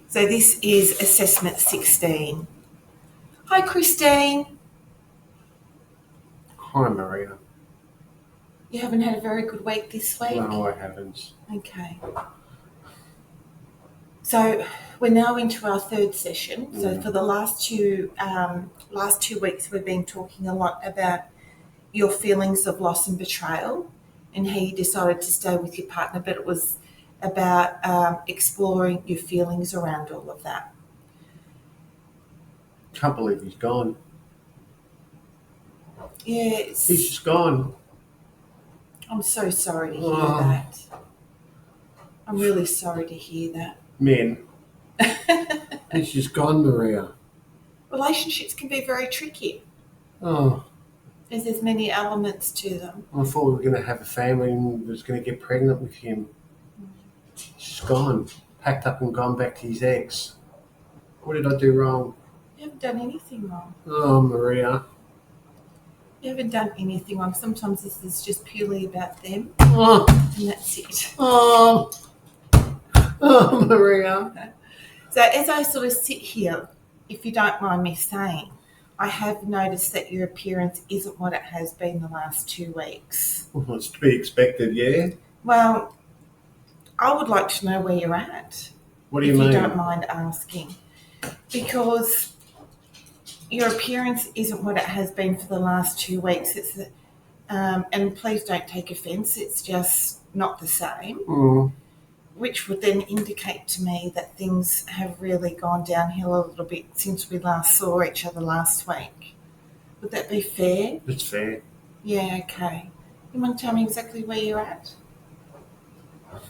So this is assessment 16. Hi, Christine. Hi, Maria. You haven't had a very good week this week? No, I haven't. Okay. So we're now into our third session. So for the last two weeks, we've been talking a lot about your feelings of loss and betrayal and how you decided to stay with your partner, but it was about exploring your feelings around all of that. Can't believe he's gone. Yes. He's just gone. I'm so sorry to hear that. I'm really sorry to hear that. Man, he's just gone, Maria. Relationships can be very tricky. Oh, As there's many elements to them. I thought we were going to have a family and was going to get pregnant with him. He's just gone. Packed up and gone back to his ex. What did I do wrong? You haven't done anything wrong. Oh, Maria. You haven't done anything wrong. Sometimes this is just purely about them, Oh, and that's it. oh, Maria. So as I sort of sit here, if you don't mind me saying, I have noticed that your appearance isn't what it has been the last 2 weeks. Well, it's to be expected, yeah? Well, I would like to know where you're at. What do you mean? If you don't mind asking. Because your appearance isn't what it has been for the last 2 weeks. And please don't take offence, it's just not the same. Which would then indicate to me that things have really gone downhill a little bit since we last saw each other last week. Would that be fair? It's fair. Yeah, okay. You want to tell me exactly where you're at?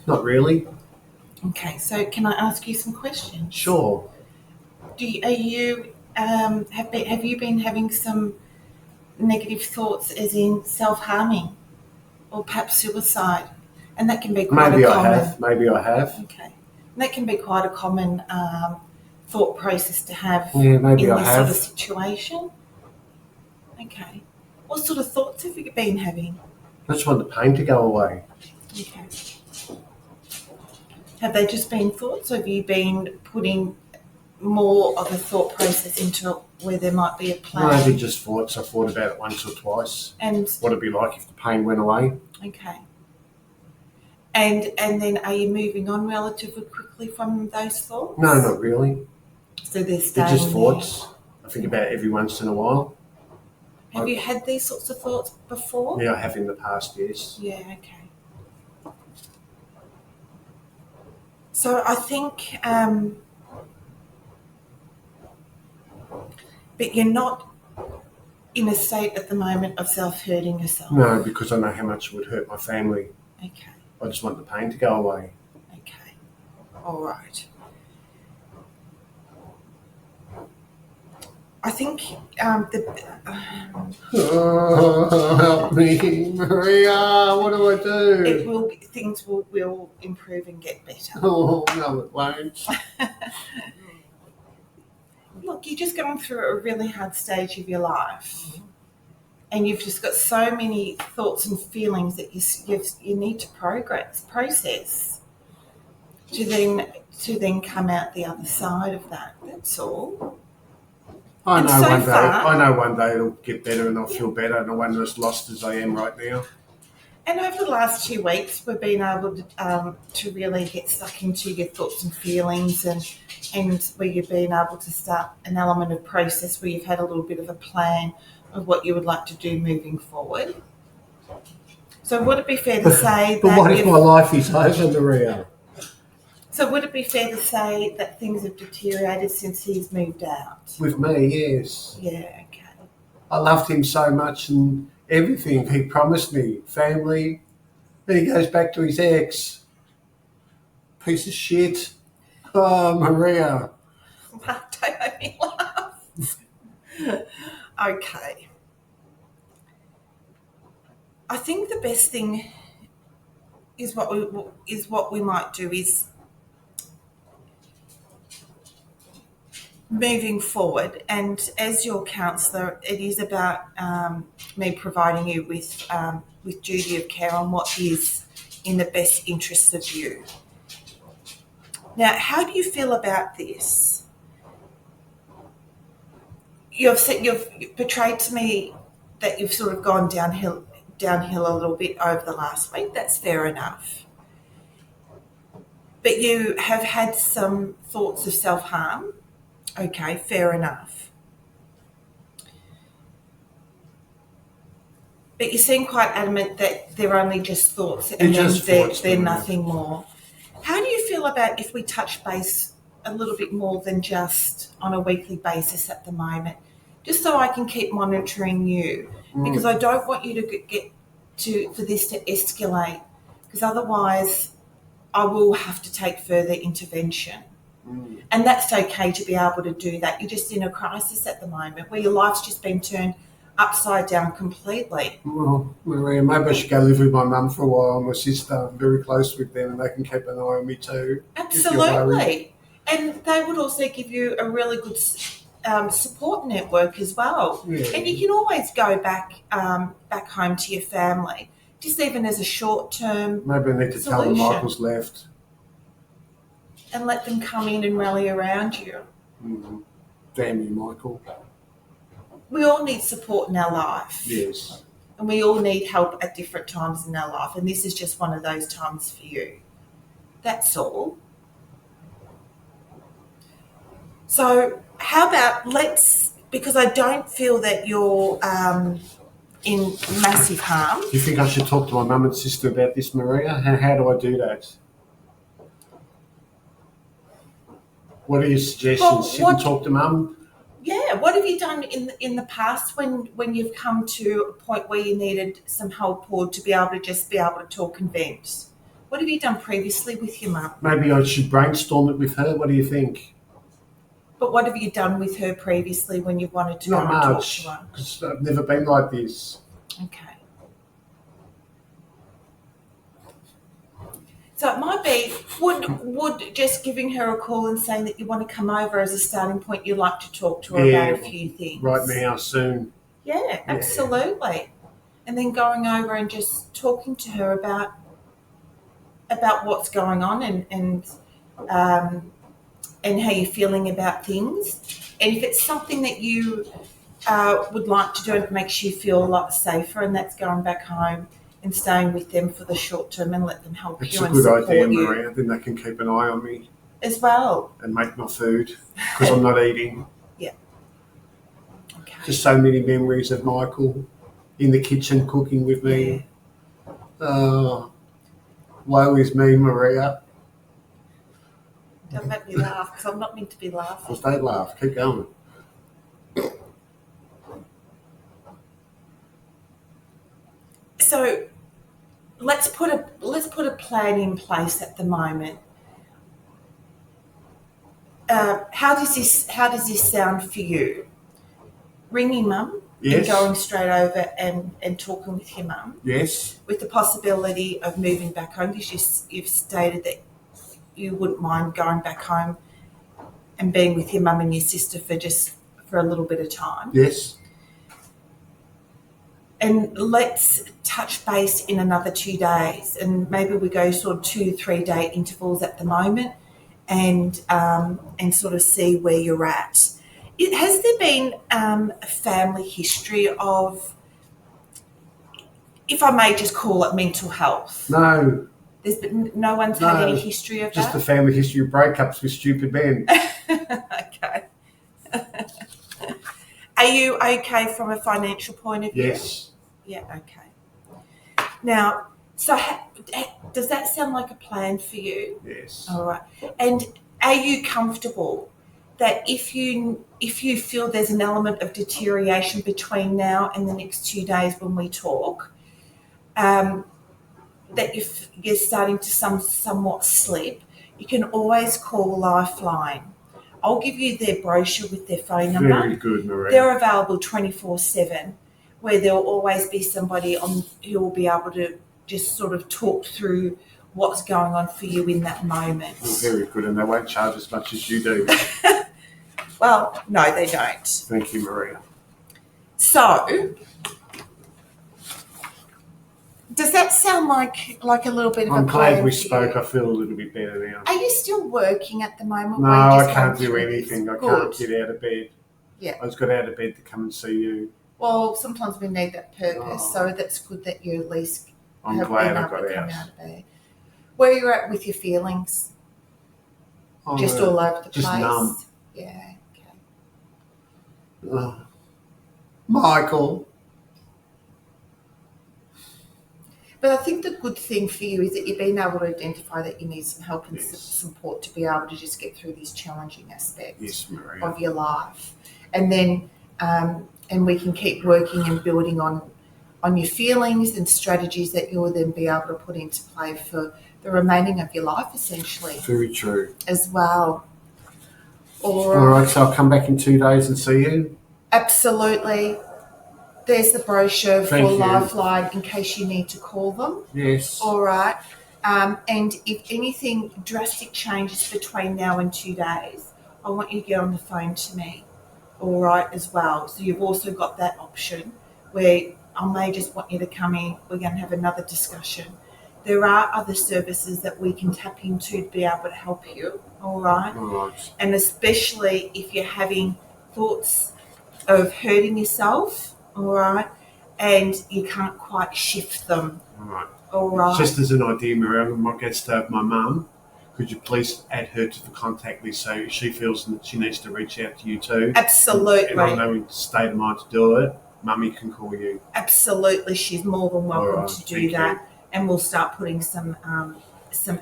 Not really. Okay, so can I ask you some questions? Sure. Have you been having some negative thoughts, as in self-harming or perhaps suicide? And that can be quite Maybe a common. Maybe I have. Okay, and that can be quite a common thought process to have Yeah, maybe in I this have. sort of situation. Okay, what sort of thoughts have you been having? I just want the pain to go away. Okay. Have they just been thoughts, or have you been putting more of a thought process into where there might be a plan? Maybe just thoughts. I thought about it once or twice. And what it'd be like if the pain went away. okay. And then are you moving on relatively quickly from those thoughts? No, not really. So they're They're just there. thoughts. I think about it every once in a while. Have you had these sorts of thoughts before? Yeah, I have in the past, yes. Yeah, okay. So I think, but you're not in a state at the moment of self-hurting yourself. No, because I know how much it would hurt my family. Okay. I just want the pain to go away. Okay. All right. I think Help me, Maria. What do I do? Things will improve and get better. Oh, no, it won't. Look, you're just going through a really hard stage of your life, and you've just got so many thoughts and feelings that you need to process to then come out the other side of that. That's all. I know one day it'll get better and I'll feel better, and I won't be as lost as I am right now. And over the last 2 weeks, we've been able to really get stuck into your thoughts and feelings, and where you've been able to start an element of process where you've had a little bit of a plan of what you would like to do moving forward. So would it be fair to say But what if my life is over, Maria? So would it be fair to say that things have deteriorated since he's moved out? With me, yes. Yeah, okay. I loved him so much and everything he promised me. Family. Then he goes back to his ex. Piece of shit. Oh, Maria. Don't make me laugh. Okay. I think the best thing is what we might do is moving forward, and as your counsellor, it is about me providing you with duty of care on what is in the best interests of you. Now, how do you feel about this? You've portrayed to me that you've sort of gone downhill a little bit over the last week. That's fair enough. But you have had some thoughts of self-harm. Okay, fair enough. But you seem quite adamant that they're only just thoughts and they're nothing more. How do you feel about if we touch base a little bit more than just on a weekly basis at the moment? Just so I can keep monitoring you. Because I don't want you to for this to escalate. Because otherwise I will have to take further intervention. And that's okay to be able to do that. You're just in a crisis at the moment where your life's just been turned upside down completely. Well, Maria, maybe I should go live with my mum for a while and my sister. I'm very close with them and they can keep an eye on me too. Absolutely. And they would also give you a really good support network as well. Yeah. And you can always go back home to your family, just even as a short-term Maybe I need to tell them Michael's left. And let them come in and rally around you. Damn you, Michael. We all need support in our life. Yes. And we all need help at different times in our life. And this is just one of those times for you. That's all. So how about because I don't feel that you're in massive harm. Do you think I should talk to my mum and sister about this, Maria? And how do I do that? What are your suggestions? Sit and talk to mum? Yeah, what have you done in the past when you've come to a point where you needed some help or to be able to talk and vent? What have you done previously with your mum? Maybe I should brainstorm it with her. What do you think? But what have you done with her previously when you wanted to go and talk to her? Because I've never been like this. Okay. So it might be, would just giving her a call and saying that you want to come over as a starting point, you'd like to talk to her about a few things. Right now, soon. Yeah, absolutely. And then going over and just talking to her about what's going on and how you're feeling about things. And if it's something that you would like to do and it makes you feel a lot safer, and that's going back home and staying with them for the short term and let them help you and support you. It's a good idea, Maria. Then they can keep an eye on me. As well. And make my food because I'm not eating. Yeah. Okay. Just so many memories of Michael in the kitchen cooking with me. Yeah. Woe is me, Maria. Don't make me laugh because I'm not meant to be laughing. Well, don't laugh. Keep going. So let's put a plan in place at the moment. How does this sound for you? Ringing mum and going straight over and talking with your mum. Yes. With the possibility of moving back home, because you've stated that you wouldn't mind going back home and being with your mum and your sister for a little bit of time. Yes. And let's touch base in another 2 days, and maybe we go sort of 2 to 3 day intervals at the moment, and sort of see where you're at. Has there been a family history of, if I may just call it, mental health? No. No one's had any history of just that? Just a family history of breakups with stupid men. Okay. Are you okay from a financial point of view? Yes. Yeah, okay. Now, so does that sound like a plan for you? Yes. All right. And are you comfortable that if you feel there's an element of deterioration between now and the next 2 days when we talk, that if you're starting to somewhat slip, you can always call Lifeline. I'll give you their brochure with their phone number. Very good, Maria. They're available 24/7, where there'll always be somebody on who will be able to just sort of talk through what's going on for you in that moment. Well, very good, and they won't charge as much as you do. Well, no, they don't. Thank you, Maria. So, Does that sound like a little bit of I'm a plan glad we for spoke. you? I feel a little bit better now. Are you still working at the moment? No, where you just I can't gone do through anything. this? I Good. can't get out of bed. Yeah. I just got out of bed to come and see you. Well, sometimes we need that purpose, Oh. so that's good that you at least I'm have glad been I able got to come out. out of bed. Where you're at with your feelings? Just all over the just place? numb. Yeah, okay. Michael. But I think the good thing for you is that you've been able to identify that you need some help and Yes. support to be able to just get through these challenging aspects Yes, Maria. of your life. And then, and we can keep working and building on your feelings and strategies that you'll then be able to put into play for the remaining of your life, essentially, Very true. as well. All right, so I'll come back in 2 days and see you. Absolutely. There's the brochure Thank for you. Lifeline in case you need to call them. Yes. All right. And if anything drastic changes between now and 2 days, I want you to get on the phone to me. All right, as well. So you've also got that option where I may just want you to come in. We're going to have another discussion. There are other services that we can tap into to be able to help you. All right. All right. And especially if you're having thoughts of hurting yourself, all right, and you can't quite shift them. All right. All right. Just as an idea, Maria, I might get to my mum. Could you please add her to the contact list so she feels that she needs to reach out to you too? Absolutely. And I know in state of mind to do it. Mummy can call you. Absolutely, she's more than welcome right, to do that, you. and we'll start putting some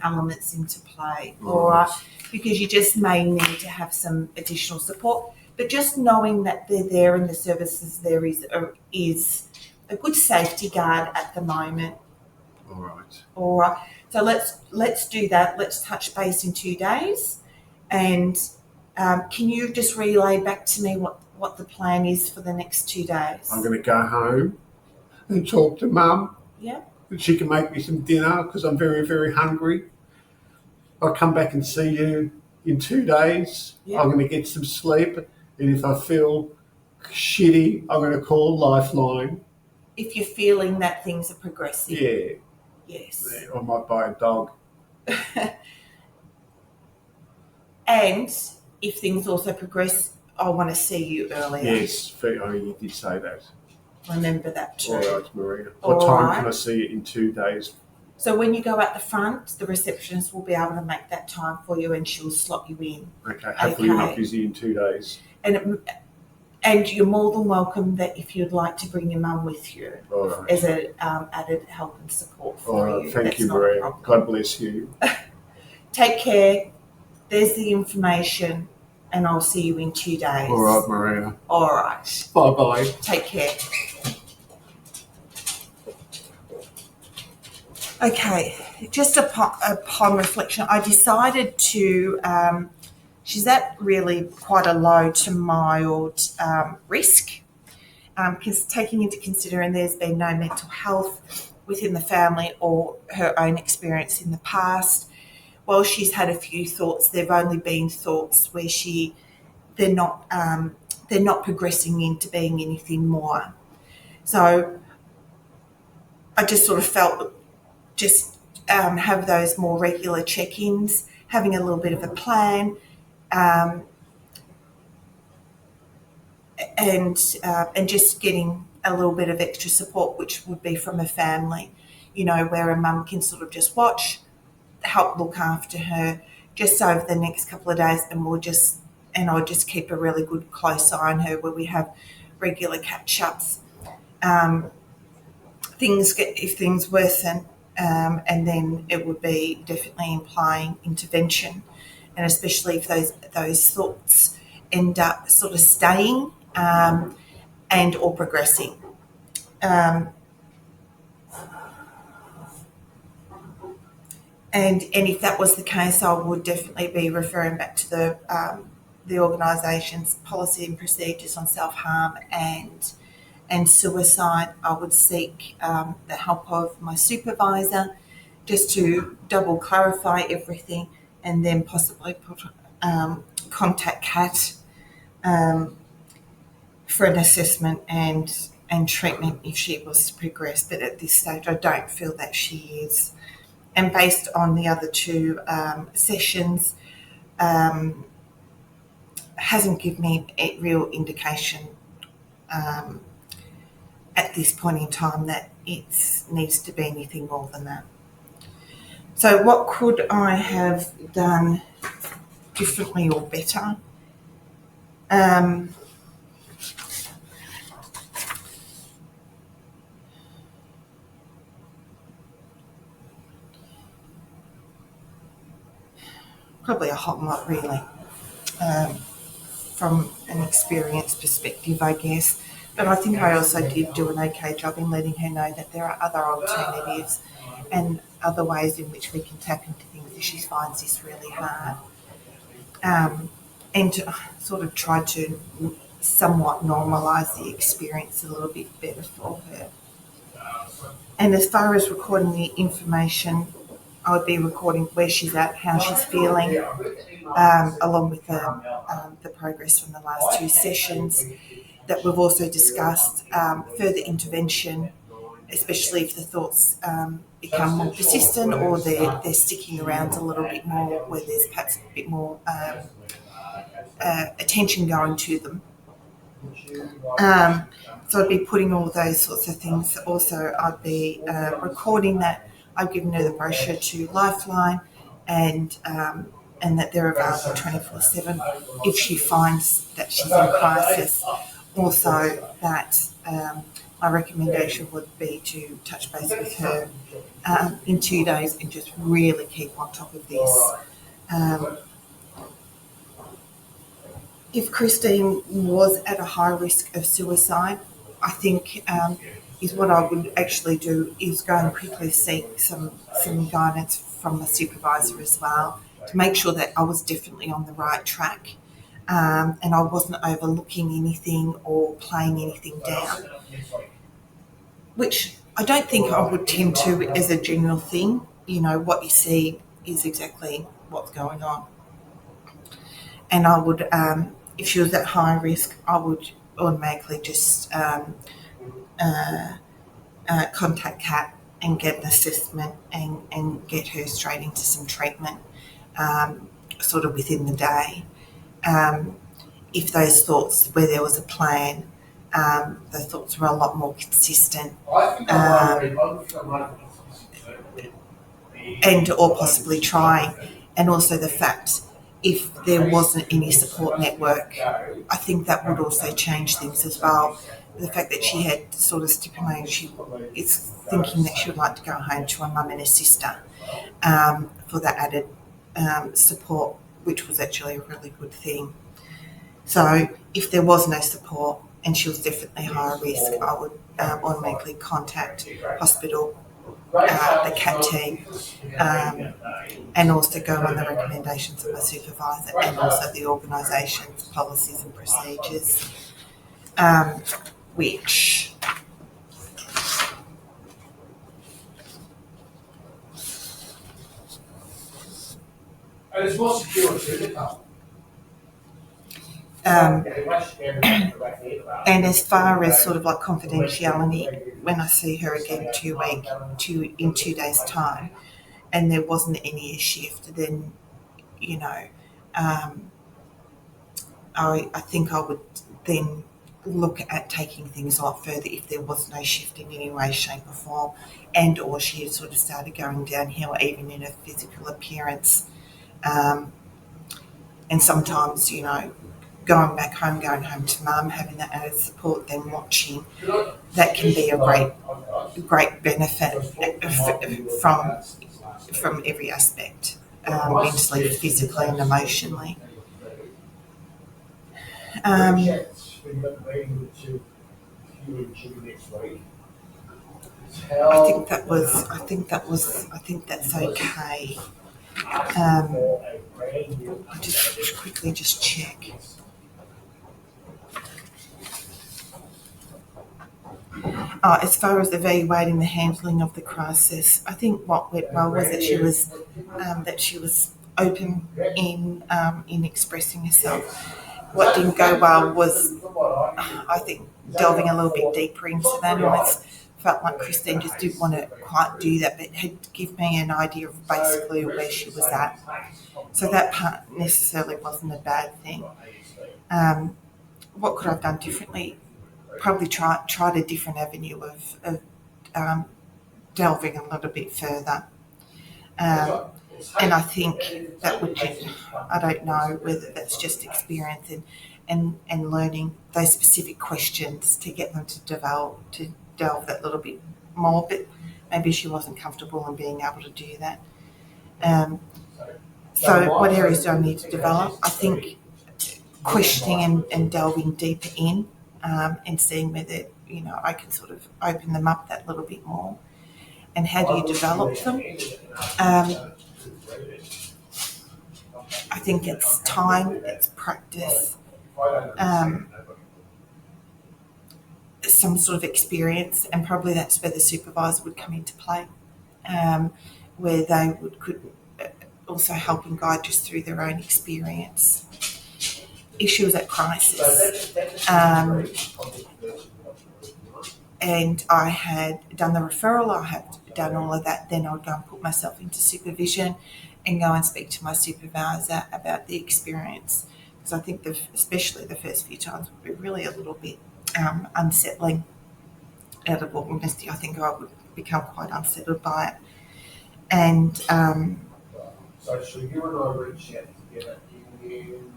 elements into play. All right, because you just may need to have some additional support. But just knowing that they're there and the services there is a good safety guard at the moment. All right. All right. So let's do that. Let's touch base in 2 days, and can you just relay back to me what the plan is for the next 2 days? I'm going to go home and talk to Mum. Yeah. And she can make me some dinner because I'm very, very hungry. I'll come back and see you in 2 days. Yeah. I'm going to get some sleep, and if I feel shitty, I'm going to call Lifeline. If you're feeling that things are progressing. Yeah. Yes. I might buy a dog. And if things also progress, I want to see you earlier. Yes, you did say that. Remember that too. All right, Maria. What time can I see you in 2 days? So when you go out the front, the receptionist will be able to make that time for you, and she'll slot you in. Okay. Hopefully you're not busy in 2 days. And you're more than welcome that if you'd like to bring your mum with you as an added help and support for you. Thank you, Maria. God bless you. Take care. There's the information, and I'll see you in 2 days. All right, Maria. All right. Bye-bye. Take care. Okay, just upon reflection, I decided to, she's at really quite a low to mild risk, because taking into considering there's been no mental health within the family or her own experience in the past. While she's had a few thoughts, they've only been thoughts where they're not progressing into being anything more. So I just sort of felt just have those more regular check-ins, having a little bit of a plan, and just getting a little bit of extra support, which would be from a family, where a mum can sort of just watch, help look after her just over the next couple of days, and I'll just keep a really good close eye on her where we have regular catch-ups. If things worsen, and then it would be definitely implying intervention, and especially if those thoughts end up sort of staying and or progressing. And if that was the case, I would definitely be referring back to the organisation's policy and procedures on self-harm and suicide. I would seek the help of my supervisor just to double clarify everything, and then possibly contact Kat for an assessment and and treatment if she was to progress. But at this stage, I don't feel that she is. And based on the other two sessions, hasn't given me a real indication at this point in time that it needs to be anything more than that. So what could I have done differently or better? Probably a whole lot, really, from an experience perspective, I guess. But I think I also did do an okay job in letting her know that there are other alternatives and other ways in which we can tap into things if she finds this really hard. And to sort of try to somewhat normalise the experience a little bit better for her. And as far as recording the information, I would be recording where she's at, how she's feeling, along with the progress from the last two sessions. That we've also discussed further intervention, especially if the thoughts become more persistent or they're sticking around a little bit more, where there's perhaps a bit more attention going to them. So I'd be putting all those sorts of things. Also, I'd be recording that I've given her the brochure to Lifeline and that they're available 24/7 if she finds that she's in crisis. Also, that my recommendation would be to touch base with her in 2 days and just really keep on top of this. If Christine was at a high risk of suicide, I think is what I would actually do is go and quickly seek some guidance from the supervisor as well to make sure that I was definitely on the right track and I wasn't overlooking anything or playing anything down, which I don't think I would tend to as a general thing. You know, what you see is exactly what's going on. And I would, if she was at high risk, I would automatically just contact Kat and get an assessment and get her straight into some treatment sort of within the day. If those thoughts, where there was a plan, the thoughts were a lot more consistent and or possibly trying. And also the fact if there wasn't any support network, I think that would also change things as well. The fact that she had sort of stipulated she is thinking that she would like to go home to her mum and her sister for that added support, which was actually a really good thing. So if there was no support and she was definitely high risk, I would automatically contact hospital, the CAT team, and also go on the recommendations of my supervisor and also the organisation's policies and procedures, which and as far as sort of like confidentiality, when I see her again in 2 days' time, and there wasn't any shift, then you know, I think I would then look at taking things a lot further if there was no shift in any way, shape, or form, and or she had sort of started going downhill, even in her physical appearance. And sometimes, you know, going home to mum, having that added support, then watching, that can be a great benefit from every aspect, mentally, physically, and emotionally. I think that's okay. I'll just quickly check. As far as evaluating the handling of the crisis, I think what went well was that she was open in expressing herself, what didn't go well was, I think, delving a little bit deeper into that. I almost felt like Christine just didn't want to quite do that, but had give me an idea of basically where she was at. So that part necessarily wasn't a bad thing. What could I have done differently? Probably tried a different avenue of delving a little bit further. And I think that would, I don't know whether that's just experience and learning those specific questions to get them to delve that little bit more, but maybe she wasn't comfortable in being able to do that. So what areas do I need to develop? I think questioning and delving deeper in, and seeing whether, I can sort of open them up that little bit more. And how do you develop them? I think it's time, it's practice, some sort of experience, and probably that's where the supervisor would come into play, where they could also help and guide just through their own experience. If she was at crisis, and I had done the referral, I had done all of that, then I'd go and put myself into supervision and go and speak to my supervisor about the experience. Because I think especially the first few times would be really a little bit unsettling. Out of all honesty, I think I would become quite unsettled by it. And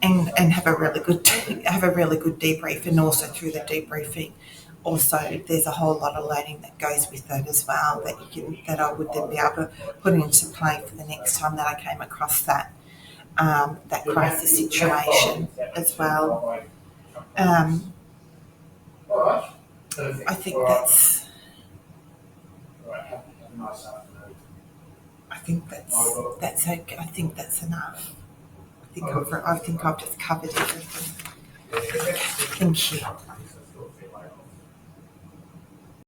and have a really good debrief, and also through the debriefing, also there's a whole lot of learning that goes with that as well, that I would then be able to put into play for the next time that I came across that crisis situation as well. I think that's okay. I think that's enough. I think I've just covered everything. Thank you.